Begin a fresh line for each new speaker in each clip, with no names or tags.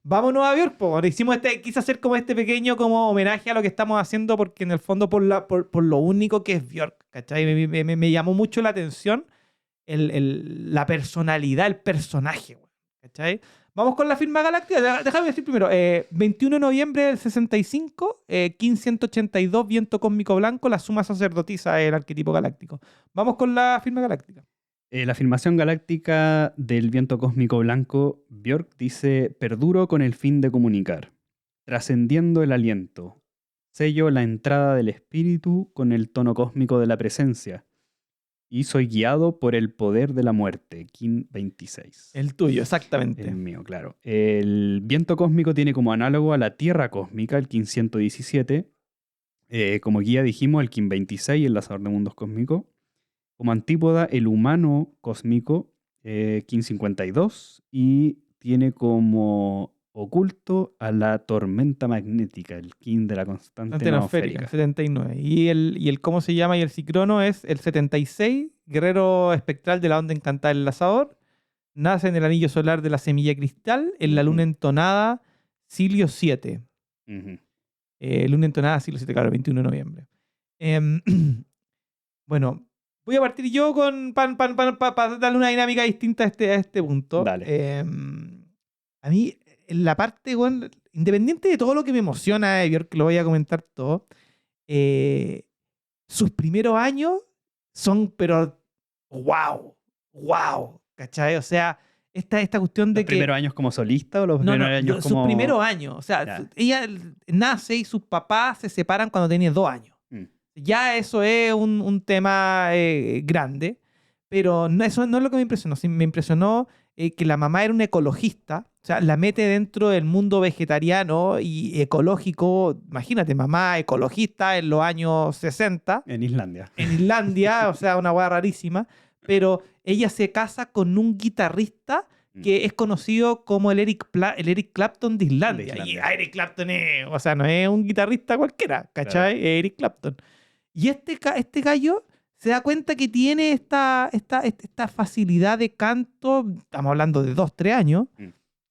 vamos a Nueva York, po. Ahora quise hacer como este pequeño como homenaje a lo que estamos haciendo, porque en el fondo por lo único que es Björk, ¿cachai? Me llamó mucho la atención la personalidad, el personaje, weón, ¿cachai? Vamos con la firma galáctica. Déjame decir primero, 21 de noviembre del 65, 1582, viento cósmico blanco, la suma sacerdotisa del arquetipo galáctico. Vamos con la firma galáctica.
La afirmación galáctica del viento cósmico blanco, Björk dice: perduro con el fin de comunicar, trascendiendo el aliento, sello la entrada del espíritu con el tono cósmico de la presencia, y soy guiado por el poder de la muerte. Kin 26.
El tuyo, exactamente.
El mío, claro. El viento cósmico tiene como análogo a la tierra cósmica, el Kin 117. Como guía dijimos el Kin 26, el lanzador de mundos cósmico. Como antípoda, el humano cósmico, Kin 52, y tiene como oculto a la tormenta magnética, el Kin de la constante
Antenasférica,
noosférica.
79. Y el cómo se llama y el Cicrono es el 76, guerrero espectral de la onda encantada del lanzador. Nace en el anillo solar de la semilla cristal, en la luna entonada Silio 7.
Ujú.
Luna entonada Silio 7, claro, 21 de noviembre. Bueno, voy a partir yo para darle una dinámica distinta a este punto.
Dale.
A mí, en la parte, bueno, independiente de todo lo que me emociona de Björk, que lo voy a comentar todo, sus primeros años son, pero, wow, ¿cachai? O sea, esta cuestión de
¿Los primeros años como solista o los primeros años como...?
sus primeros años. O sea,
Ya.
ella nace y sus papás se separan cuando tenía 2 años. Ya eso es un tema grande, pero eso no es lo que me impresionó. Sí, me impresionó que la mamá era una ecologista, o sea, la mete dentro del mundo vegetariano y ecológico. Imagínate, mamá ecologista en los años 60.
En Islandia.
En Islandia, o sea, una hueá rarísima, pero ella se casa con un guitarrista que es conocido como el Eric Clapton de Islandia. Y Eric Clapton o sea, no es un guitarrista cualquiera, ¿cachai?
Claro.
Eric Clapton. Y este gallo se da cuenta que tiene esta facilidad de canto, estamos hablando de 2-3 años,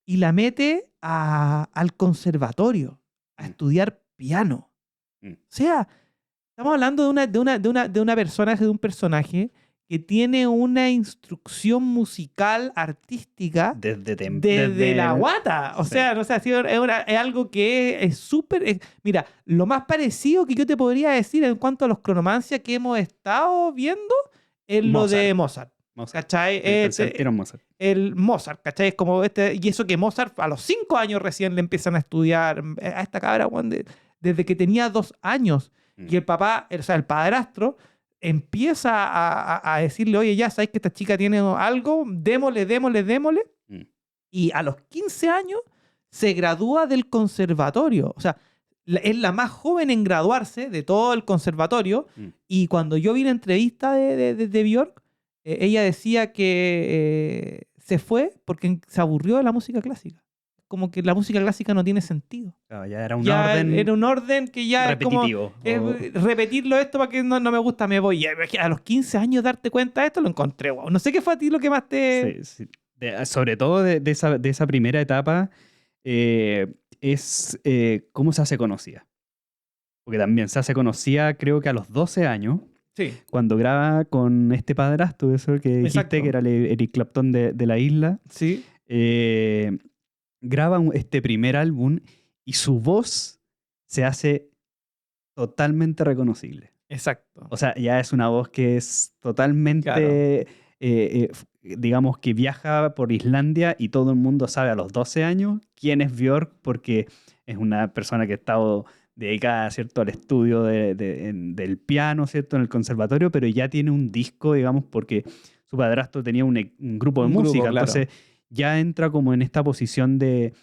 y la mete al conservatorio a estudiar piano. O sea, estamos hablando de un personaje que tiene una instrucción musical, artística, desde la guata. O sea, no sé, es algo que es súper... Mira, lo más parecido que yo te podría decir en cuanto a los cronomancia que hemos estado viendo es lo de Mozart. ¿Cachai? El Mozart, ¿cachai? Es como y eso que Mozart a los 5 años recién le empiezan a estudiar a esta cabra, desde que tenía 2 años. Y el papá, o sea, el padrastro, empieza a decirle, oye, ya sabes que esta chica tiene algo, démosle. Y a los 15 años se gradúa del conservatorio. O sea, es la más joven en graduarse de todo el conservatorio. Y cuando yo vi la entrevista de Björk, ella decía que se fue porque se aburrió de la música clásica. Como que la música clásica no tiene sentido.
Claro, ya era un orden.
Era un orden que ya
repetitivo.
Es como repetirlo esto para que no me gusta, me voy. Y a los 15 años darte cuenta de esto lo encontré, wow. No sé qué fue a ti lo que más te...
Sí. Sobre todo de esa primera etapa es cómo se hace conocida. Porque también se hace conocida creo que a los 12 años.
Sí.
Cuando graba con este padrastro, eso que dijiste,
exacto,
que era el Eric Clapton de la isla.
Sí.
Graba este primer álbum y su voz se hace totalmente reconocible.
Exacto.
O sea, ya es una voz que es totalmente, digamos que viaja por Islandia y todo el mundo sabe a los 12 años quién es Björk, porque es una persona que ha estado dedicada, ¿cierto?, al estudio del piano, ¿cierto?, en el conservatorio, pero ya tiene un disco, digamos, porque su padrastro tenía un grupo de música,
claro.
Entonces ya entra como en esta posición de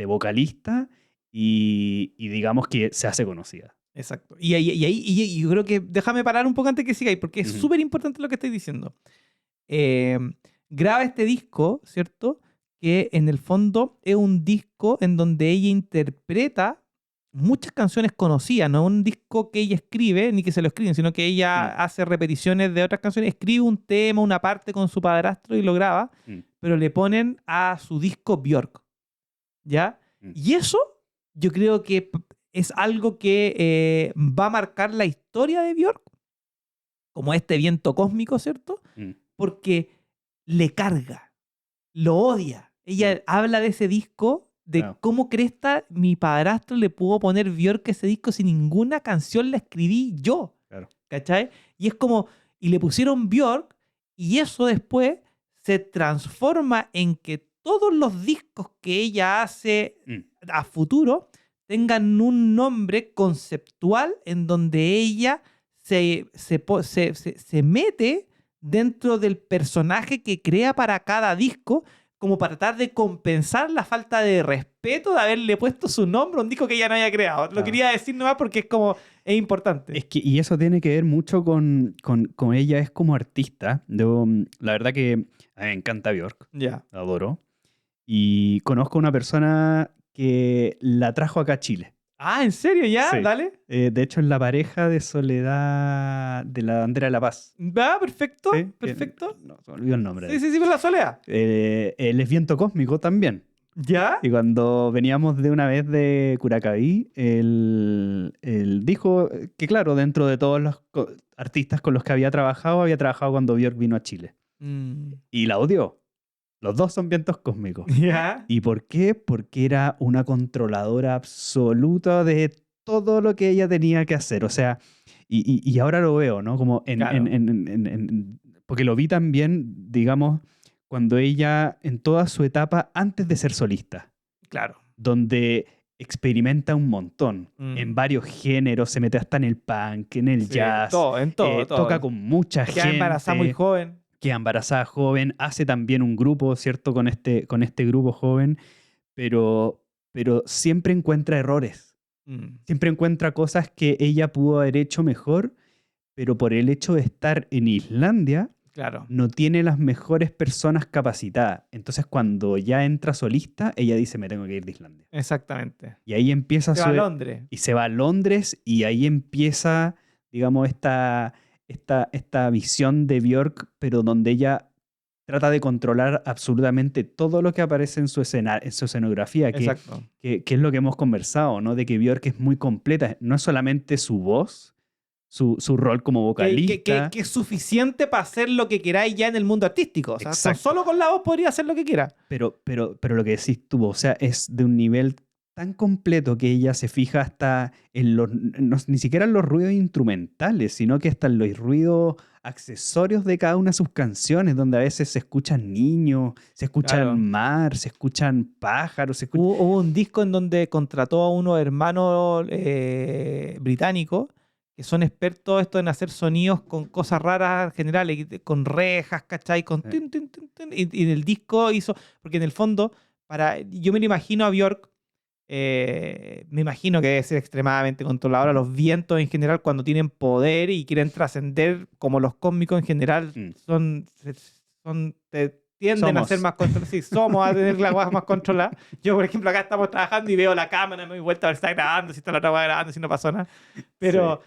vocalista y digamos que se hace conocida.
Exacto. Y ahí yo creo que déjame parar un poco antes que sigáis, porque es súper importante lo que estoy diciendo. Graba este disco, ¿cierto? Que en el fondo es un disco en donde ella interpreta muchas canciones conocidas, no es un disco que ella escribe, ni que se lo escriben, sino que ella hace repeticiones de otras canciones, escribe un tema, una parte con su padrastro y lo graba, pero le ponen a su disco Björk. ¿ya?
Mm.
Y eso yo creo que es algo que va a marcar la historia de Björk, como este viento cósmico, ¿cierto?
Mm.
Porque le carga, lo odia. Ella habla de ese disco, de
Claro.
cómo cresta mi padrastro le pudo poner Björk a ese disco si ninguna canción la escribí yo.
Claro.
¿Cachai? Y es como, y le pusieron Björk, y eso después se transforma en que todos los discos que ella hace a futuro tengan un nombre conceptual en donde ella se mete dentro del personaje que crea para cada disco, como para tratar de compensar la falta de respeto de haberle puesto su nombre a un disco que ella no había creado. Lo
Claro.
quería decir nomás porque es como, es importante.
Es que, y eso tiene que ver mucho con ella es como artista. La verdad que a mí me encanta Björk,
Ya.
la adoro. Y conozco a una persona que la trajo acá a Chile.
Ah, ¿en serio? ¿Ya?
Sí.
Dale.
De hecho, es la pareja de Soledad de la bandera de la paz.
Va, perfecto.
¿Sí?
Perfecto.
No, se me olvidó el nombre.
Sí, por la soledad.
Él es viento cósmico también.
¿Ya?
Y cuando veníamos de una vez de Curacaví, él dijo que, claro, dentro de todos los artistas con los que había trabajado cuando Björk vino a Chile. Y la odió. Los dos son vientos cósmicos.
¿Ya?
¿Y por qué? Porque era una controladora absoluta de todo lo que ella tenía que hacer. O sea, y ahora lo veo, ¿no? Como
Claro.
porque lo vi también, digamos, cuando ella, en toda su etapa antes de ser solista,
Claro.
donde experimenta un montón en varios géneros, se mete hasta en el punk, en el
Sí,
jazz,
en todo.
toca con mucha
Queda
gente.
embarazada muy joven.
Queda embarazada joven, hace también un grupo, ¿cierto? Con este grupo joven, pero siempre encuentra errores. Siempre encuentra cosas que ella pudo haber hecho mejor, pero por el hecho de estar en Islandia,
Claro.
no tiene las mejores personas capacitadas. Entonces, cuando ya entra solista, ella dice, me tengo que ir de Islandia.
Exactamente.
Y ahí empieza
Se va a Londres.
Y se va a Londres, y ahí empieza, digamos, esta visión de Björk, pero donde ella trata de controlar absolutamente todo lo que aparece en su escenografía,
Exacto.
que es lo que hemos conversado, ¿no? De que Björk es muy completa. No es solamente su voz, su rol como vocalista.
Que es suficiente para hacer lo que queráis ya en el mundo artístico. O sea,
Exacto.
solo con la voz podría hacer lo que quiera.
Pero lo que decís tú, o sea, es de un nivel tan completo que ella se fija hasta en ni siquiera en los ruidos instrumentales, sino que hasta en los ruidos accesorios de cada una de sus canciones, donde a veces se escuchan niños, se escuchan
Claro.
mar, se escuchan pájaros,
Hubo un disco en donde contrató a unos hermanos británicos que son expertos esto en hacer sonidos con cosas raras generales, con rejas, ¿cachai? Con tin, tin, tin, tin, y en el disco hizo, porque en el fondo, yo me lo imagino a Björk, me imagino que debe ser extremadamente controladora. Los vientos en general, cuando tienen poder y quieren trascender, como los cósmicos en general, tienden a ser más controlados. Sí, somos a tener la guas más controlada. Yo, por ejemplo, acá estamos trabajando y veo la cámara, me doy vuelta a ver si está grabando, si está la otra guas grabando, si no pasó nada. Pero,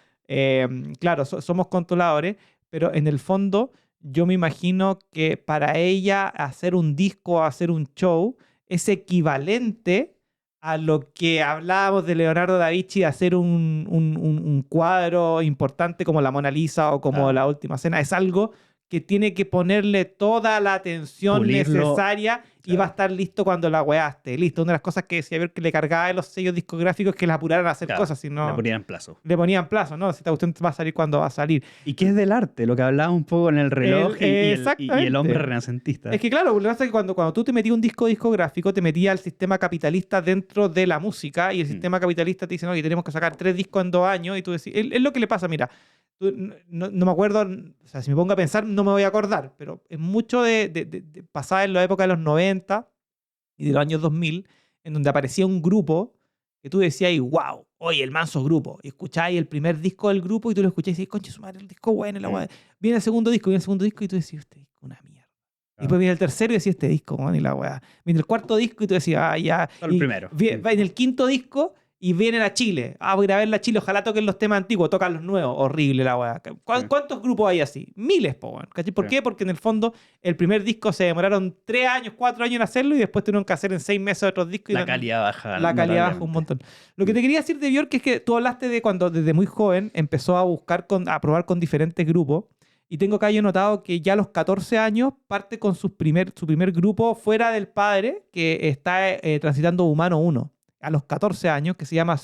claro, somos controladores, pero en el fondo yo me imagino que para ella hacer un disco, hacer un show, es equivalente a lo que hablábamos de Leonardo da Vinci, hacer un cuadro importante como la Mona Lisa o como La Última Cena. Es algo que tiene que ponerle toda la atención
Pulirlo,
necesaria y va a estar listo cuando la weá esté listo. Una de las cosas que decía ver que le cargaba de los sellos discográficos es que la apuraran a hacer cosas, si no...
Le ponían plazo.
Le ponían plazo, ¿no? Si esta cuestión va a salir cuando va a salir.
Y que es del arte, lo que hablaba un poco en el reloj y el hombre renacentista.
Es que claro, lo que pasa es que cuando tú te metías un disco discográfico, te metías al sistema capitalista dentro de la música y el sistema capitalista te dice, no, que tenemos que sacar 3 discos en 2 años y tú decís, es lo que le pasa, mira, no me acuerdo, o sea, si me pongo a pensar no me voy a acordar, pero es mucho de pasada en la época de los 90 y de los años 2000, en donde aparecía un grupo que tú decías, wow, oye, el manso grupo. Y escucháis el primer disco del grupo y tú lo escucháis y decís, concha su madre, el disco bueno, la guay. Viene el segundo disco, y tú decís, este disco es una mierda. Y después viene el tercero y decís, este disco, bueno, y la weá. Viene el cuarto disco y tú decís, ya.
El primero.
Va en el quinto disco y vienen a Chile. Voy a ir a verla a Chile, ojalá toquen los temas antiguos, tocan los nuevos. Horrible la weá. ¿Cuántos grupos hay así? Miles, po, weón. ¿Cachai? ¿Por qué? Porque en el fondo el primer disco se demoraron 3 años, 4 años en hacerlo y después tuvieron que hacer en 6 meses otros discos.
La calidad baja.
La calidad baja un montón. Lo que te quería decir de Björk es que tú hablaste de cuando desde muy joven empezó a buscar, a probar con diferentes grupos. Y tengo acá yo notado que ya a los 14 años parte con su primer grupo fuera del padre, que está transitando Humano 1. A los 14 años, que se llama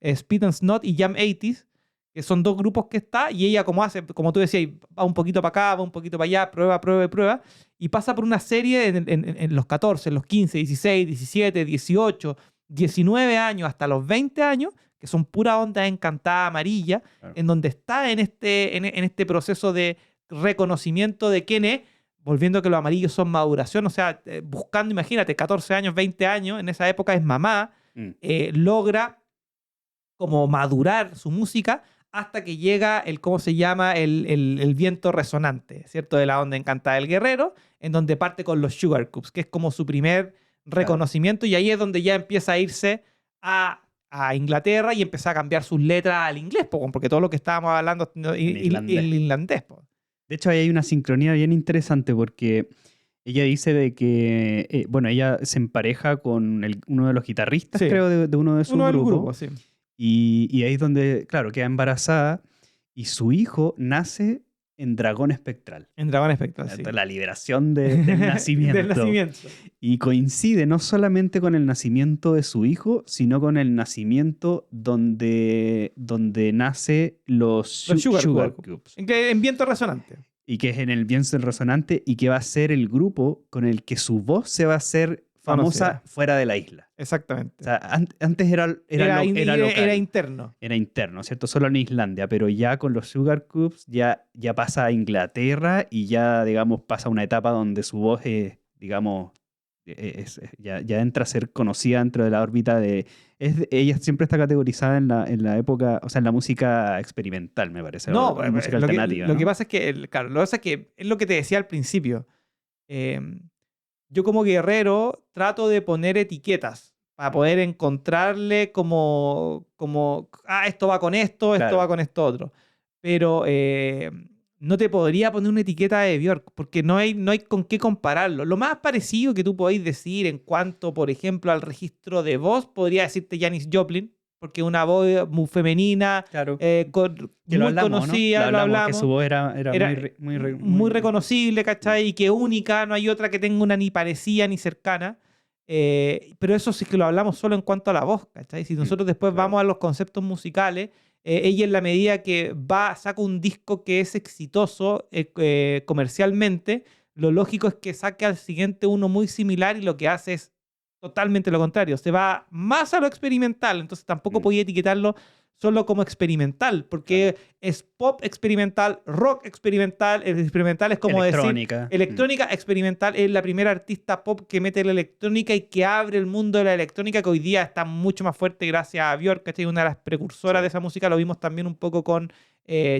Speed and Snot y Jam 80s, que son 2 grupos que está, y ella como hace, como tú decías, va un poquito para acá, va un poquito para allá, prueba, y pasa por una serie en los 14, en los 15, 16, 17, 18, 19 años, hasta los 20 años, que son pura onda encantada amarilla,
Claro.
en donde está en este proceso de reconocimiento de quién es, volviendo a que los amarillos son maduración, o sea, buscando, imagínate, 14 años, 20 años, en esa época es mamá, logra como madurar su música hasta que llega ¿cómo se llama? El viento resonante, ¿cierto? De la onda encantada del guerrero, en donde parte con los Sugar Cubes, que es como su primer reconocimiento, y ahí es donde ya empieza a irse a Inglaterra y empieza a cambiar sus letras al inglés, porque todo lo que estábamos hablando el irlandés.
De hecho, ahí hay una sincronía bien interesante porque ella dice de que, bueno, ella se empareja con uno de los guitarristas,
Sí.
creo, de uno de sus grupos.
Grupo, sí.
Y ahí es donde, claro, queda embarazada y su hijo nace en Dragón Espectral.
En Dragón Espectral, sí.
La liberación del nacimiento.
Del nacimiento.
Y coincide no solamente con el nacimiento de su hijo, sino con el nacimiento donde nace los Sugar Cubes.
En viento resonante.
Y que es en el viento resonante y que va a ser el grupo con el que su voz se va a hacer famosa fuera de la isla.
Exactamente.
O sea, antes era local.
Era interno.
Era interno, ¿cierto? Solo en Islandia, pero ya con los Sugar Cubes ya pasa a Inglaterra y ya, digamos, pasa a una etapa donde su voz digamos, ya entra a ser conocida dentro de la órbita de... ella siempre está categorizada en la época, o sea, en la música experimental, me parece.
No,
la música alternativa.
Lo que pasa es que, claro, lo que pasa es que es lo que te decía al principio. Yo como guerrero trato de poner etiquetas para poder encontrarle como esto va con esto, esto va con esto otro. Pero no te podría poner una etiqueta de Björk porque no hay con qué compararlo. Lo más parecido que tú podéis decir en cuanto, por ejemplo, al registro de voz, podría decirte Janis Joplin, porque una voz muy femenina,
claro.
muy conocida,
¿no? Lo hablamos, que su voz era
muy reconocible, ¿cachai? Y que única, no hay otra que tenga una ni parecida ni cercana. Pero eso sí que lo hablamos solo en cuanto a la voz, ¿cachai? Si nosotros después vamos a los conceptos musicales, ella en la medida que saca un disco que es exitoso comercialmente, lo lógico es que saque al siguiente uno muy similar y lo que hace es totalmente lo contrario. Se va más a lo experimental, entonces tampoco podía etiquetarlo solo como experimental, porque es pop experimental, rock experimental. El experimental es como
electrónica.
Decir... Electrónica experimental es la primera artista pop que mete la electrónica y que abre el mundo de la electrónica, que hoy día está mucho más fuerte gracias a Björk, que es una de las precursoras de esa música. Lo vimos también un poco con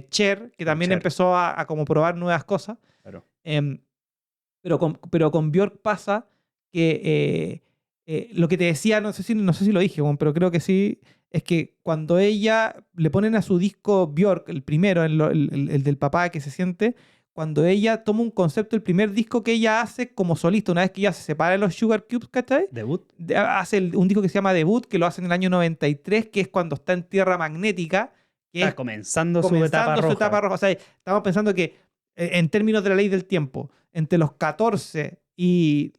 Cher, que también empezó a como probar nuevas cosas.
Claro.
Pero con Björk pasa que... lo que te decía, no sé si lo dije, pero creo que sí, es que cuando ella le ponen a su disco Björk, el primero, el del papá que se siente, cuando ella toma un concepto, el primer disco que ella hace como solista, una vez que ella se separa de los Sugar Cubes, ¿cachai?
¿Debut?
Hace un disco que se llama Debut, que lo hace en el año 93, que es cuando está en Tierra Magnética. Que
está comenzando su etapa roja.
O sea, estamos pensando que, en términos de la ley del tiempo, entre los 14 y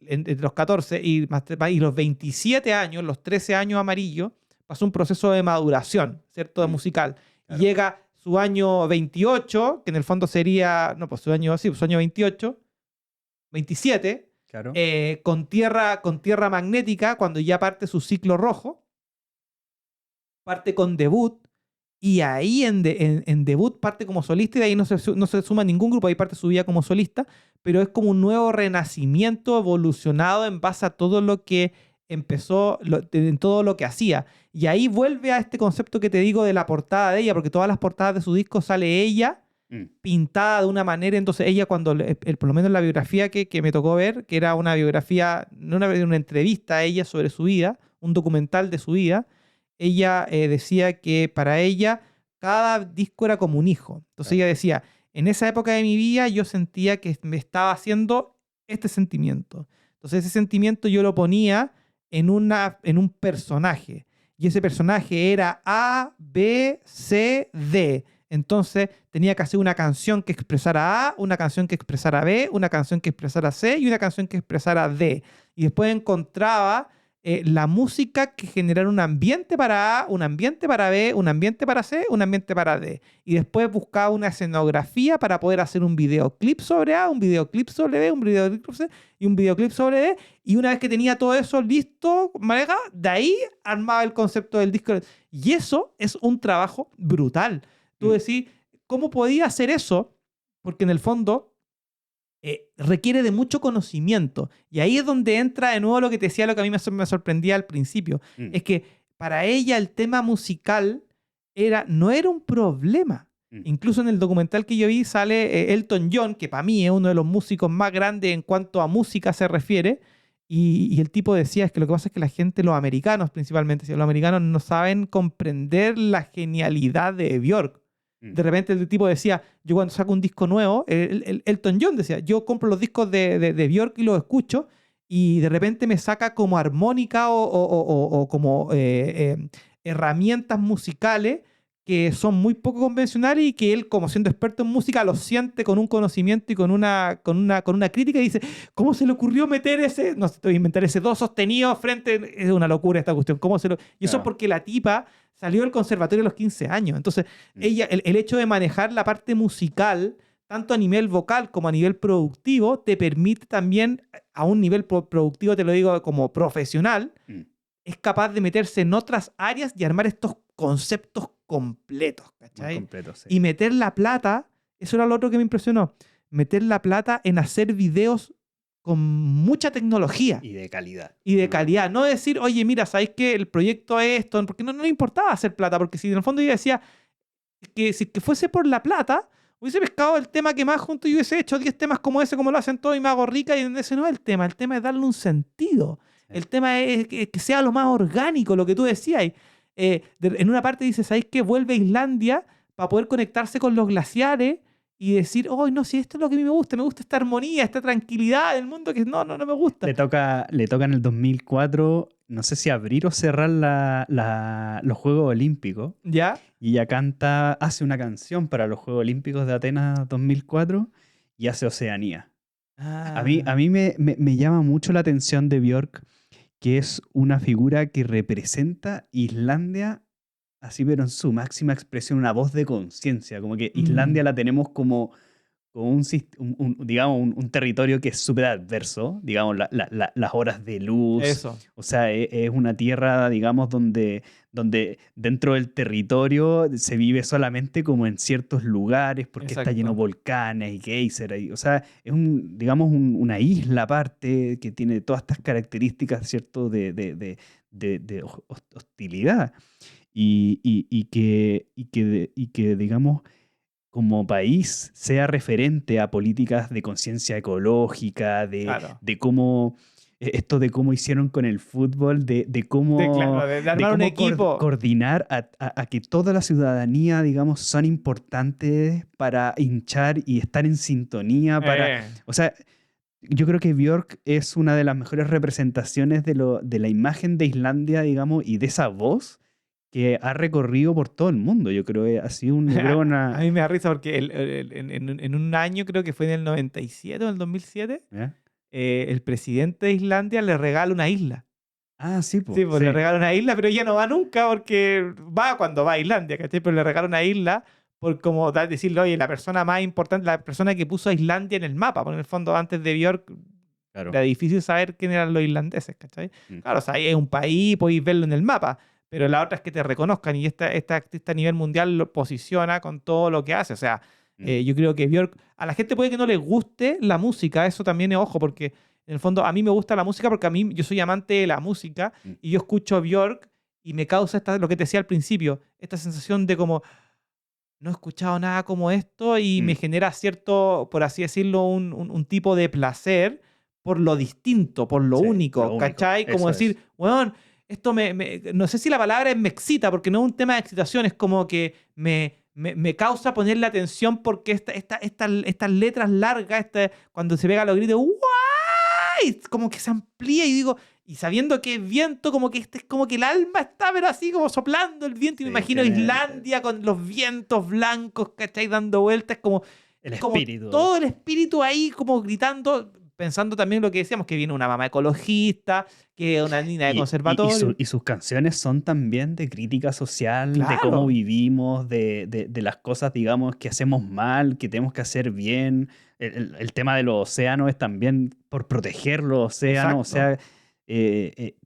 los 27 años, los 13 años amarillos, pasó un proceso de maduración, ¿cierto? De musical. Claro. Llega su año 28, que en el fondo sería, su año 28, 27,
claro.
con tierra magnética, cuando ya parte su ciclo rojo, parte con Debut, y ahí en Debut parte como solista, y de ahí no se suma ningún grupo, ahí parte su vida como solista, pero es como un nuevo renacimiento evolucionado en base a todo lo que empezó, en todo lo que hacía. Y ahí vuelve a este concepto que te digo de la portada de ella, porque todas las portadas de su disco sale ella pintada de una manera. Entonces ella, cuando, por lo menos la biografía que me tocó ver, que era una biografía, una entrevista a ella sobre su vida, un documental de su vida, ella decía que para ella cada disco era como un hijo. Entonces ella decía, en esa época de mi vida yo sentía que me estaba haciendo este sentimiento. Entonces ese sentimiento yo lo ponía en un personaje. Y ese personaje era A, B, C, D. Entonces tenía que hacer una canción que expresara A, una canción que expresara B, una canción que expresara C y una canción que expresara D. Y después encontraba la música que generara un ambiente para A, un ambiente para B, un ambiente para C, un ambiente para D. Y después buscaba una escenografía para poder hacer un videoclip sobre A, un videoclip sobre B, un videoclip sobre C y un videoclip sobre D. Y una vez que tenía todo eso listo, maneja, de ahí armaba el concepto del disco. Y eso es un trabajo brutal. Tú decís, ¿cómo podía hacer eso? Porque en el fondo requiere de mucho conocimiento. Y ahí es donde entra de nuevo lo que te decía, lo que a mí me sorprendía al principio. Es que para ella el tema musical no era un problema. Incluso en el documental que yo vi sale Elton John, que para mí es uno de los músicos más grandes en cuanto a música se refiere. Y el tipo decía, es que lo que pasa es que la gente, los americanos principalmente, los americanos no saben comprender la genialidad de Björk. De repente el tipo decía, yo cuando saco un disco nuevo, Elton John decía, yo compro los discos de Björk y los escucho, y de repente me saca como armónica o como herramientas musicales que son muy poco convencionales y que él, como siendo experto en música, lo siente con un conocimiento y con una crítica y dice, ¿cómo se le ocurrió meter ese, no sé, inventar ese do sostenido frente? Es una locura esta cuestión. Y eso es porque la tipa salió del conservatorio a los 15 años. Entonces, ella, el hecho de manejar la parte musical, tanto a nivel vocal como a nivel productivo, te permite también, a un nivel productivo, te lo digo como profesional, es capaz de meterse en otras áreas y armar estos conceptos completos, ¿cachai?
Completo, sí.
Y meter la plata, eso era lo otro que me impresionó, meter la plata en hacer videos con mucha tecnología.
Y de calidad.
Y de calidad. No decir, oye, mira, ¿sabéis que el proyecto es esto? Porque no le importaba hacer plata, porque si en el fondo yo decía que si que fuese por la plata, hubiese pescado el tema que más junto y hubiese hecho 10 temas como ese, como lo hacen todos y me hago rica, y ese no es el tema es darle un sentido. El tema es que sea lo más orgánico, lo que tú decías. En una parte dice, ¿sabéis qué? Vuelve a Islandia para poder conectarse con los glaciares y decir, oh, no, si esto es lo que a mí me gusta esta armonía, esta tranquilidad del mundo que no me gusta.
Le toca en el 2004, no sé si abrir o cerrar los Juegos Olímpicos.
¿Ya?
Y ella hace una canción para los Juegos Olímpicos de Atenas 2004 y hace Oceanía. A mí me llama mucho la atención de Björk, que es una figura que representa Islandia, así pero en su máxima expresión, una voz de conciencia, como que Islandia la tenemos como digamos, un territorio que es súper adverso, digamos, las horas de luz.
Eso.
O sea, es una tierra, digamos, donde dentro del territorio se vive solamente como en ciertos lugares porque está lleno de volcanes y geysers. O sea, es digamos, una isla aparte que tiene todas estas características, ¿cierto?, de hostilidad. Y que, digamos, como país sea referente a políticas de conciencia ecológica, de cómo esto de cómo hicieron con el fútbol, de cómo,
de armar un equipo.
Coordinar a que toda la ciudadanía, digamos, son importantes para hinchar y estar en sintonía. O sea, yo creo que Björk es una de las mejores representaciones de la imagen de Islandia, digamos, y de esa voz que ha recorrido por todo el mundo. Yo creo que ha sido una...
A mí me da risa porque en un año, creo que fue en el 97 o en el 2007, el presidente de Islandia le regala una isla.
Ah, sí, pues.
Sí, pues le regala una isla, pero ella no va nunca porque va cuando va a Islandia, ¿cachai? Pero le regala una isla por como decirle, oye, la persona más importante, la persona que puso a Islandia en el mapa, porque en el fondo antes de Björk era difícil saber quién eran los islandeses, ¿cachai? Claro, o sea, es un país, podéis verlo en el mapa, pero la otra es que te reconozcan y esta artista a nivel mundial lo posiciona con todo lo que hace. O sea, yo creo que Björk, a la gente puede que no le guste la música, eso también es ojo, porque en el fondo a mí me gusta la música porque yo soy amante de la música y yo escucho Björk y me causa lo que te decía al principio, esta sensación de como, no he escuchado nada como esto y me genera cierto, por así decirlo, un tipo de placer por lo distinto, por lo único, ¿cachai? Como decir, weón, esto no sé si la palabra es me excita, porque no es un tema de excitación, es como que me causa ponerle atención porque estas letras largas, cuando se pega los gritos, ¡guay! Como que se amplía y digo, y sabiendo que es viento, como que es como que el alma está, pero así como soplando el viento, y me imagino Islandia con los vientos blancos, ¿cachai? Dando vueltas, como
espíritu.
Todo el espíritu ahí como gritando, pensando también lo que decíamos, que viene una mamá ecologista, que una niña de conservatorio.
Y sus canciones son también de crítica social,
Claro.
de cómo vivimos, de las cosas, digamos, que hacemos mal, que tenemos que hacer bien. El tema de los océanos es también por proteger los océanos.
Exacto.
O sea,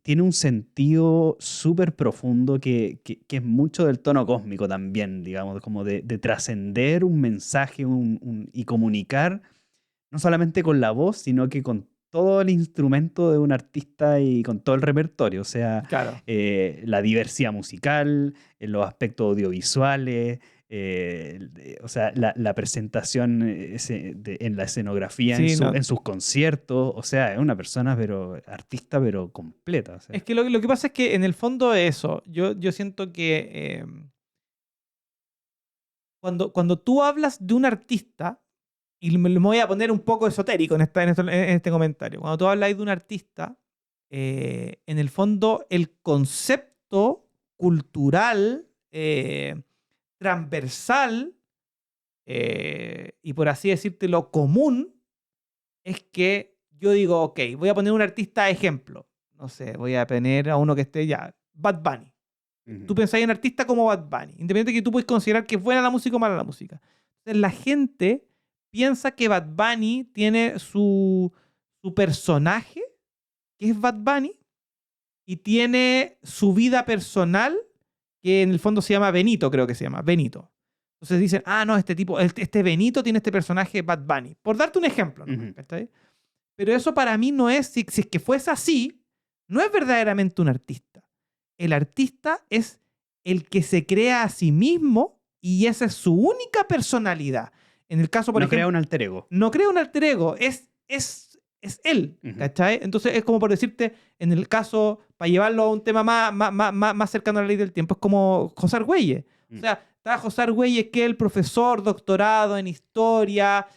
tiene un sentido súper profundo que es mucho del tono cósmico también, digamos, como de trascender un mensaje y comunicar no solamente con la voz, sino que con todo el instrumento de un artista y con todo el repertorio. O sea,
Claro.
la diversidad musical, los aspectos audiovisuales, o sea, la presentación en la escenografía,
Sí, no.
en sus conciertos. O sea, es una persona, pero artista, pero completa. O sea.
Es que lo que pasa es que en el fondo de eso, yo siento que cuando tú hablas de un artista, y me voy a poner un poco esotérico en este comentario, cuando tú hablas de un artista, en el fondo el concepto cultural, transversal, y por así decirte lo común, es que yo digo, ok, voy a poner un artista ejemplo. No sé, voy a poner a uno que esté ya, Bad Bunny.
Ujú.
Tú pensáis en un artista como Bad Bunny, independiente de que tú puedes considerar que es buena la música o mala la música. Entonces, la gente piensa que Bad Bunny tiene su personaje, que es Bad Bunny, y tiene su vida personal, que en el fondo se llama Benito, creo que se llama, Benito. Entonces dicen, no, este tipo, este Benito tiene este personaje Bad Bunny. Por darte un ejemplo, ¿no?
Ujú.
¿Cachai? Pero eso para mí no es, si es que fuese así, no es verdaderamente un artista. El artista es el que se crea a sí mismo y esa es su única personalidad. En el caso, por
No
ejemplo,
crea un alter ego.
no crea un alter ego, es él,
Ujú.
¿cachai? Entonces es como por decirte, en el caso, para llevarlo a un tema más cercano a la ley del tiempo, es como José Argüelles. O sea, está José Argüelles, que es el profesor, doctorado en historia,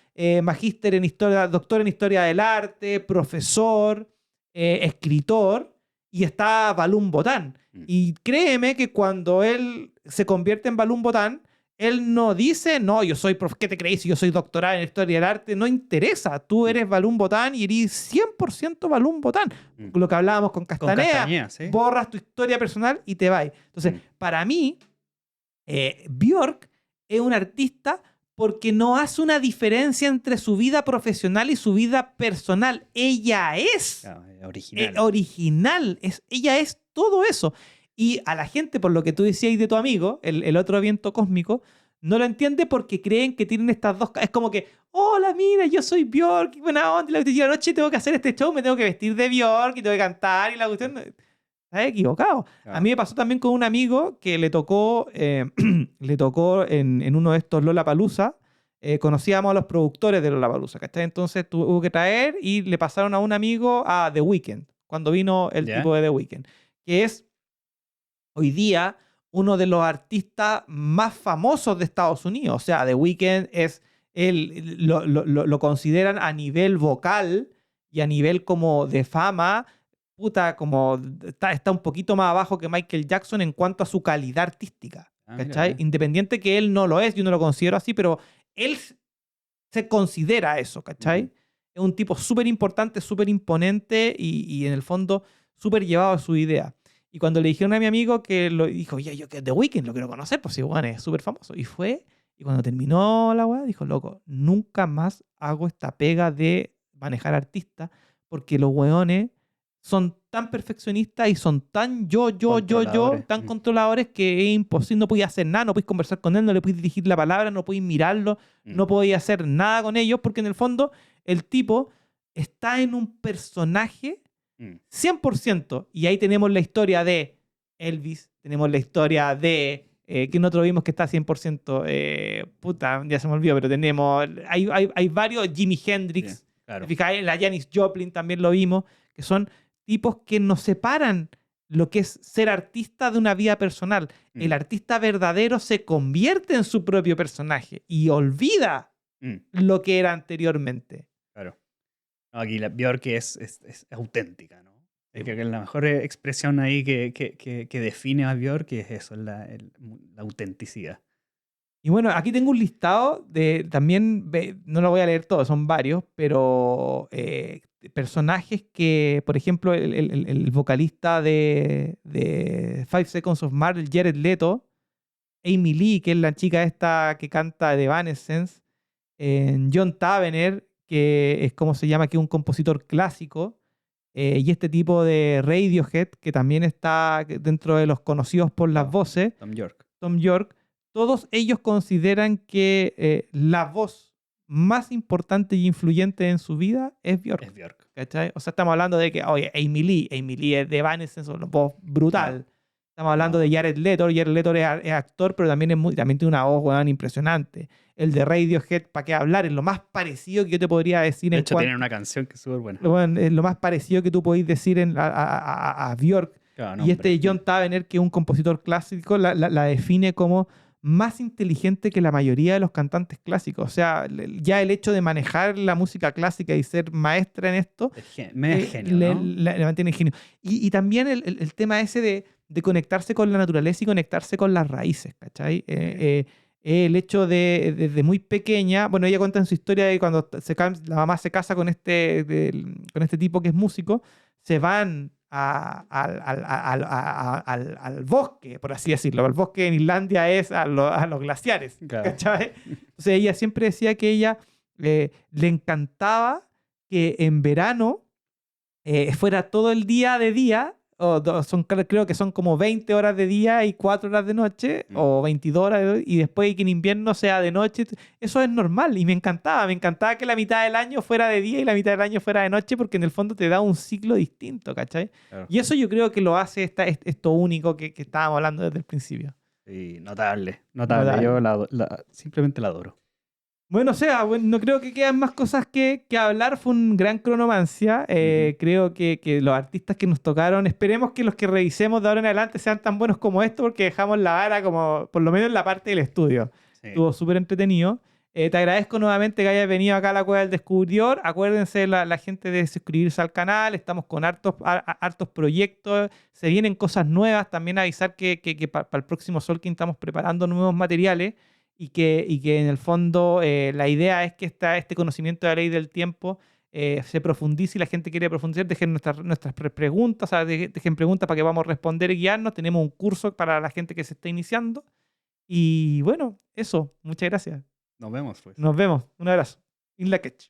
magíster en historia, doctor en historia del arte, profesor, escritor, y está Balún Botán. Y créeme que cuando él se convierte en Balún Botán, él no dice, no, yo soy, ¿qué te creéis? Yo soy doctorado en historia del arte. No interesa. Tú eres Balún Botán y eres 100% Balún Botán. Lo que hablábamos con Castanea.
¿Sí?
Borras tu historia personal y te vas. Entonces, para mí, Björk es un artista porque no hace una diferencia entre su vida profesional y su vida personal. Ella es original. Ella es todo eso. Y a la gente, por lo que tú decías de tu amigo, el otro viento cósmico, no lo entiende porque creen que tienen estas dos... Es como que, hola, mira, yo soy Björk, y buena onda, y la noche tengo que hacer este show, me tengo que vestir de Björk y tengo que cantar y la cuestión... Estás equivocado. A mí me pasó también con un amigo que le tocó en uno de estos Lollapalooza. Conocíamos a los productores de Lollapalooza, ¿cachai? Entonces tuvo que traer y le pasaron a un amigo a The Weeknd, cuando vino el tipo de The Weeknd, que es hoy día uno de los artistas más famosos de Estados Unidos. O sea, The Weeknd es lo consideran a nivel vocal y a nivel como de fama, como está un poquito más abajo que Michael Jackson en cuanto a su calidad artística. ¿Cachai? Independiente que él no lo es, yo no lo considero así, pero él se considera eso, ¿cachai? Es un tipo súper importante, súper imponente y en el fondo súper llevado a su idea. Y cuando le dijeron a mi amigo que lo dijo, ya, yo que The Weeknd lo quiero conocer, pues sí, bueno, es súper famoso. Y fue, y cuando terminó la weá, dijo, loco, nunca más hago esta pega de manejar artistas, porque los weones son tan perfeccionistas y son tan tan controladores que es imposible, no podías hacer nada, no podéis conversar con él, no le podéis dirigir la palabra, no podéis mirarlo, no podéis hacer nada con ellos, porque en el fondo el tipo está en un personaje 100%. Y ahí tenemos la historia de Elvis, tenemos la historia de... que nosotros vimos que está 100%, puta, ya se me olvidó, pero tenemos... Hay varios, Jimi Hendrix,
claro.
la Janis Joplin también lo vimos, que son tipos que nos separan lo que es ser artista de una vida personal. El artista verdadero se convierte en su propio personaje y olvida lo que era anteriormente.
Claro. No, aquí la Björk es auténtica, ¿no? Creo que la mejor expresión ahí que define a Björk es eso, la autenticidad.
Y bueno, aquí tengo un listado de también, no lo voy a leer todo, son varios, pero personajes que, por ejemplo, el vocalista de 5 Seconds of Murder, Jared Leto, Amy Lee, que es la chica esta que canta de Evanescence, John Tavener, que es como se llama, que es un compositor clásico, y este tipo de Radiohead, que también está dentro de los conocidos por las voces, Tom York. Todos ellos consideran que la voz más importante y influyente en su vida es Björk.
Es Björk.
¿Cachai? O sea, estamos hablando de que, oye, Amy Lee es de Evanescence, una voz brutal.
Claro.
Estamos hablando de Jared Leto. Jared Leto es actor, pero también, también tiene una voz, weón, impresionante. El de Radiohead, ¿para qué hablar? Es lo más parecido que yo te podría decir.
De hecho, tienen una canción que es súper buena.
Bueno, es lo más parecido que tú podéis decir a Björk.
Claro,
y este John Tavener, que es un compositor clásico, la define como más inteligente que la mayoría de los cantantes clásicos. O sea, ya el hecho de manejar la música clásica y ser maestra en esto
es genio, ¿no?
le mantiene genio. Y también el tema ese de conectarse con la naturaleza y conectarse con las raíces, ¿cachai? El hecho de desde muy pequeña, bueno, ella cuenta en su historia de cuando la mamá se casa con este tipo que es músico, se van al bosque, por así decirlo. El bosque en Islandia es a los glaciares,
Claro.
¿cachai? Entonces ella siempre decía que ella le encantaba que en verano fuera todo el día de día, creo que son como 20 horas de día y 4 horas de noche, o 22 horas, y después que en invierno sea de noche. Eso es normal y me encantaba que la mitad del año fuera de día y la mitad del año fuera de noche, porque en el fondo te da un ciclo distinto, ¿cachai?
Claro.
Y eso yo creo que lo hace esto único que estábamos hablando desde el principio.
Sí, notable. Yo simplemente la adoro.
Bueno, o sea, no creo que quedan más cosas que hablar. Fue un gran cronomancia. Creo que los artistas que nos tocaron, esperemos que los que revisemos de ahora en adelante sean tan buenos como esto, porque dejamos la vara como, por lo menos en la parte del estudio.
Sí.
Estuvo súper entretenido. Te agradezco nuevamente que hayas venido acá a la Cueva del Descubridor. Acuérdense la gente de suscribirse al canal. Estamos con hartos proyectos. Se vienen cosas nuevas. También avisar que para el próximo Solking estamos preparando nuevos materiales. Y que en el fondo la idea es que este conocimiento de la ley del tiempo se profundice, y la gente quiere profundizar, dejen nuestras preguntas, o sea, dejen preguntas para que vamos a responder y guiarnos. Tenemos un curso para la gente que se está iniciando. Y bueno, eso. Muchas gracias.
Nos vemos, pues.
Nos vemos. Un abrazo. In la catch.